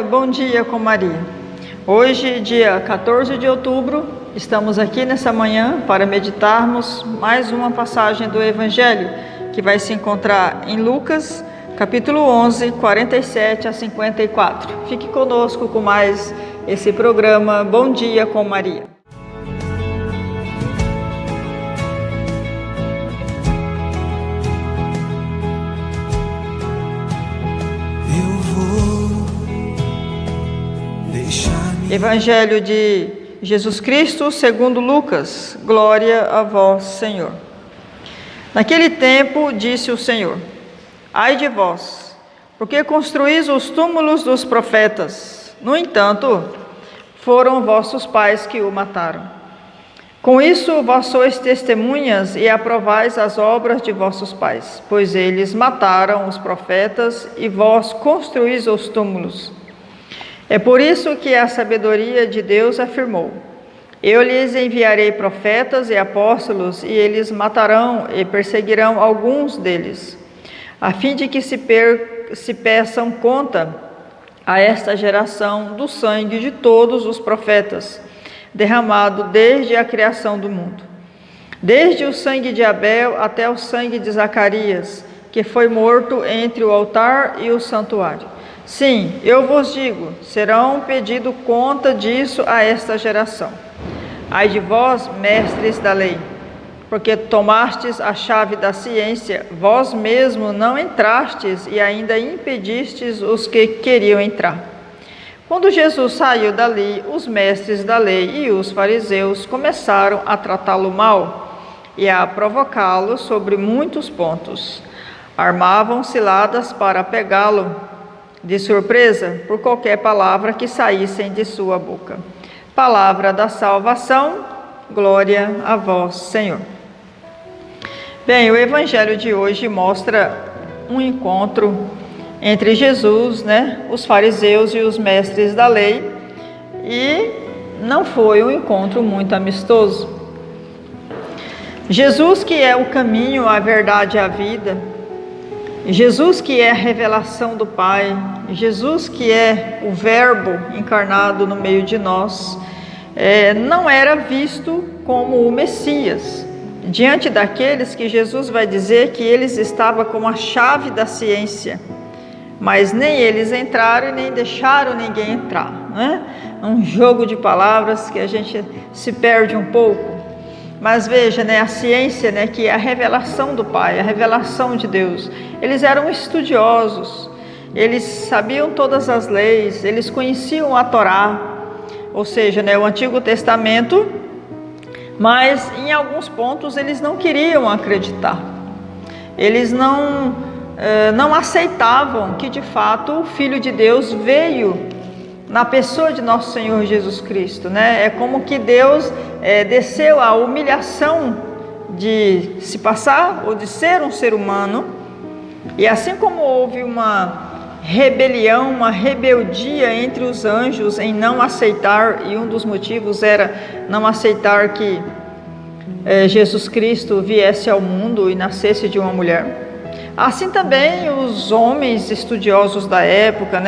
Bom dia com Maria. Hoje, dia 14 de outubro, estamos aqui nessa manhã para meditarmos mais uma passagem do Evangelho que vai se encontrar em Lucas, capítulo 11, 47 a 54. Fique conosco com mais esse programa Bom Dia com Maria. Evangelho de Jesus Cristo segundo Lucas. Glória a vós, Senhor. Naquele tempo disse o Senhor: Ai de vós, porque construís os túmulos dos profetas. No entanto, foram vossos pais que o mataram. Com isso vós sois testemunhas e aprovais as obras de vossos pais, pois eles mataram os profetas e vós construís os túmulos. É por isso que a sabedoria de Deus afirmou: Eu lhes enviarei profetas e apóstolos, e eles matarão e perseguirão alguns deles, a fim de que se peçam conta a esta geração do sangue de todos os profetas, derramado desde a criação do mundo, desde o sangue de Abel até o sangue de Zacarias, que foi morto entre o altar e o santuário. Sim, eu vos digo, serão pedido conta disso a esta geração. Ai de vós, mestres da lei, porque tomastes a chave da ciência, vós mesmos não entrastes e ainda impedistes os que queriam entrar. Quando Jesus saiu dali, os mestres da lei e os fariseus começaram a tratá-lo mal e a provocá-lo sobre muitos pontos. Armavam ciladas para pegá-lo de surpresa por qualquer palavra que saíssem de sua boca. Palavra da salvação, glória a vós, Senhor. Bem, o Evangelho de hoje mostra um encontro entre Jesus, os fariseus e os mestres da lei, e não foi um encontro muito amistoso. Jesus, que é o caminho, a verdade e a vida, Jesus que é a revelação do Pai, Jesus que é o Verbo encarnado no meio de nós, não era visto como o Messias, diante daqueles que Jesus vai dizer que eles estavam com a chave da ciência, mas nem eles entraram e nem deixaram ninguém entrar, É um jogo de palavras que a gente se perde um pouco. Mas veja, a ciência, que é a revelação do Pai, a revelação de Deus. Eles eram estudiosos, eles sabiam todas as leis, eles conheciam a Torá, ou seja, o Antigo Testamento, mas em alguns pontos eles não queriam acreditar. Eles não aceitavam que de fato o Filho de Deus veio na pessoa de nosso Senhor Jesus Cristo, É como que Deus desceu a humilhação de se passar ou de ser um ser humano, e assim como houve uma rebelião, uma rebeldia entre os anjos em não aceitar, e um dos motivos era não aceitar que Jesus Cristo viesse ao mundo e nascesse de uma mulher, assim também os homens estudiosos da época,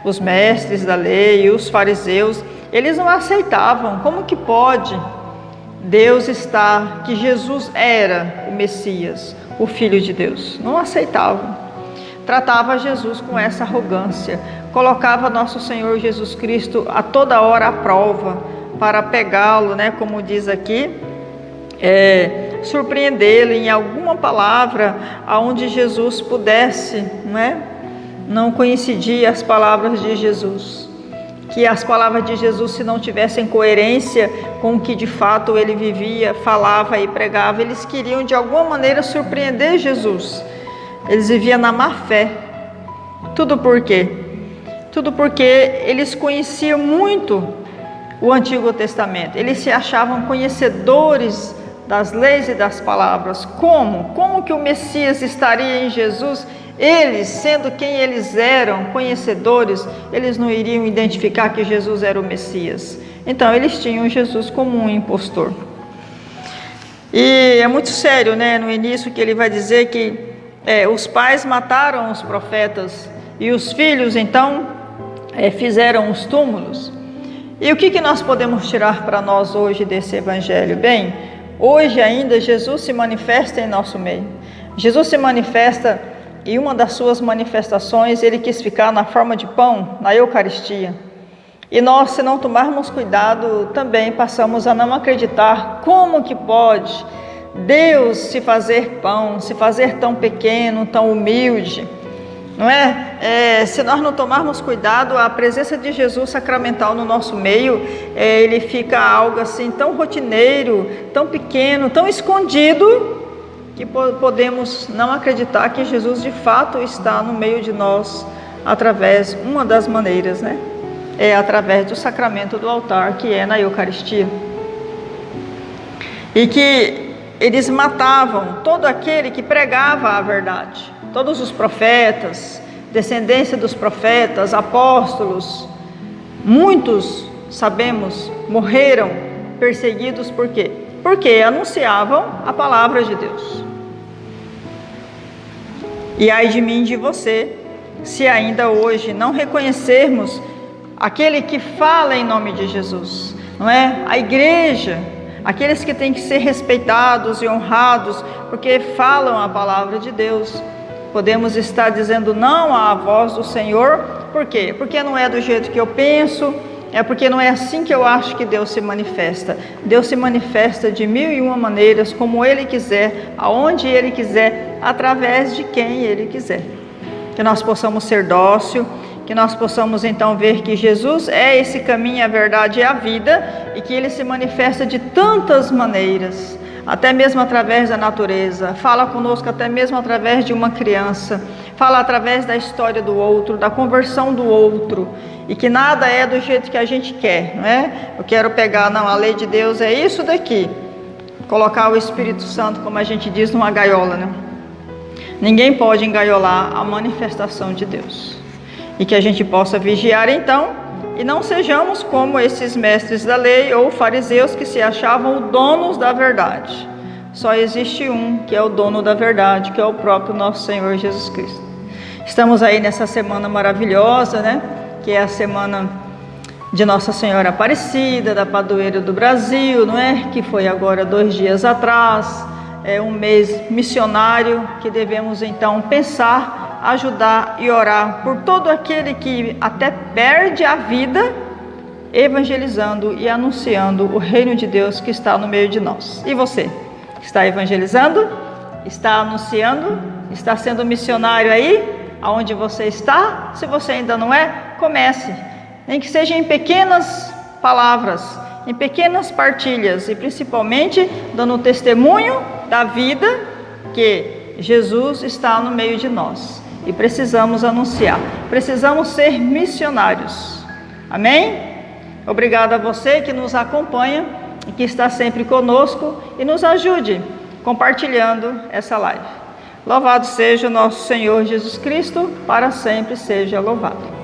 os mestres da lei, os fariseus, eles não aceitavam. Como que pode Deus estar, que Jesus era o Messias, o Filho de Deus? Não aceitavam. Tratava Jesus com essa arrogância, colocava nosso Senhor Jesus Cristo a toda hora à prova, para pegá-lo, como diz aqui, surpreendê-lo em alguma palavra aonde Jesus pudesse, não coincidia as palavras de Jesus, que as palavras de Jesus, se não tivessem coerência com o que de fato ele vivia, falava e pregava, eles queriam de alguma maneira surpreender Jesus. Eles viviam na má fé. Tudo por quê? Tudo porque eles conheciam muito o Antigo Testamento, eles se achavam conhecedores das leis e das palavras. Como que o Messias estaria em Jesus? Eles, sendo quem eles eram, conhecedores, eles não iriam identificar que Jesus era o Messias. Então, eles tinham Jesus como um impostor. E é muito sério, no início, que ele vai dizer que os pais mataram os profetas, e os filhos, então, fizeram os túmulos. E o que nós podemos tirar para nós hoje desse evangelho? Bem, hoje ainda Jesus se manifesta em nosso meio. Jesus se manifesta, e uma das suas manifestações, ele quis ficar na forma de pão, na Eucaristia. E nós, se não tomarmos cuidado, também passamos a não acreditar como que pode Deus se fazer pão, se fazer tão pequeno, tão humilde. Não é? Se nós não tomarmos cuidado, a presença de Jesus sacramental no nosso meio, ele fica algo assim tão rotineiro, tão pequeno, tão escondido, que podemos não acreditar que Jesus de fato está no meio de nós através, uma das maneiras, né? É através do sacramento do altar, que é na Eucaristia. E que eles matavam todo aquele que pregava a verdade. Todos os profetas, descendência dos profetas, apóstolos, muitos, sabemos, morreram perseguidos por quê? Porque anunciavam a palavra de Deus. E ai de mim e de você, se ainda hoje não reconhecermos aquele que fala em nome de Jesus, não é? A igreja, aqueles que têm que ser respeitados e honrados, porque falam a palavra de Deus. Podemos estar dizendo não à voz do Senhor, por quê? Porque não é do jeito que eu penso, é porque não é assim que eu acho que Deus se manifesta. Deus se manifesta de 1001 maneiras, como Ele quiser, aonde Ele quiser, através de quem Ele quiser. Que nós possamos ser dócil, que nós possamos então ver que Jesus é esse caminho, a verdade e a vida, e que Ele se manifesta de tantas maneiras, até mesmo através da natureza, fala conosco até mesmo através de uma criança, fala através da história do outro, da conversão do outro, e que nada é do jeito que a gente quer, não é? Eu quero pegar, não, a lei de Deus é isso daqui, colocar o Espírito Santo, como a gente diz, numa gaiola, né? Ninguém pode engaiolar a manifestação de Deus, e que a gente possa vigiar então, e não sejamos como esses mestres da lei ou fariseus que se achavam donos da verdade. Só existe um que é o dono da verdade, que é o próprio nosso Senhor Jesus Cristo. Estamos aí nessa semana maravilhosa, né? Que é a semana de Nossa Senhora Aparecida, da Padroeira do Brasil, não é? Que foi agora 2 dias atrás. É um mês missionário que devemos então pensar, ajudar e orar por todo aquele que até perde a vida evangelizando e anunciando o reino de Deus que está no meio de nós. E você? Está evangelizando? Está anunciando? Está sendo missionário aí? Aonde você está? Se você ainda não é, comece. Nem que seja em pequenas palavras, em pequenas partilhas e principalmente dando testemunho da vida que Jesus está no meio de nós. E precisamos anunciar, precisamos ser missionários. Amém? Obrigado a você que nos acompanha e que está sempre conosco e nos ajude compartilhando essa live. Louvado seja o nosso Senhor Jesus Cristo, para sempre seja louvado.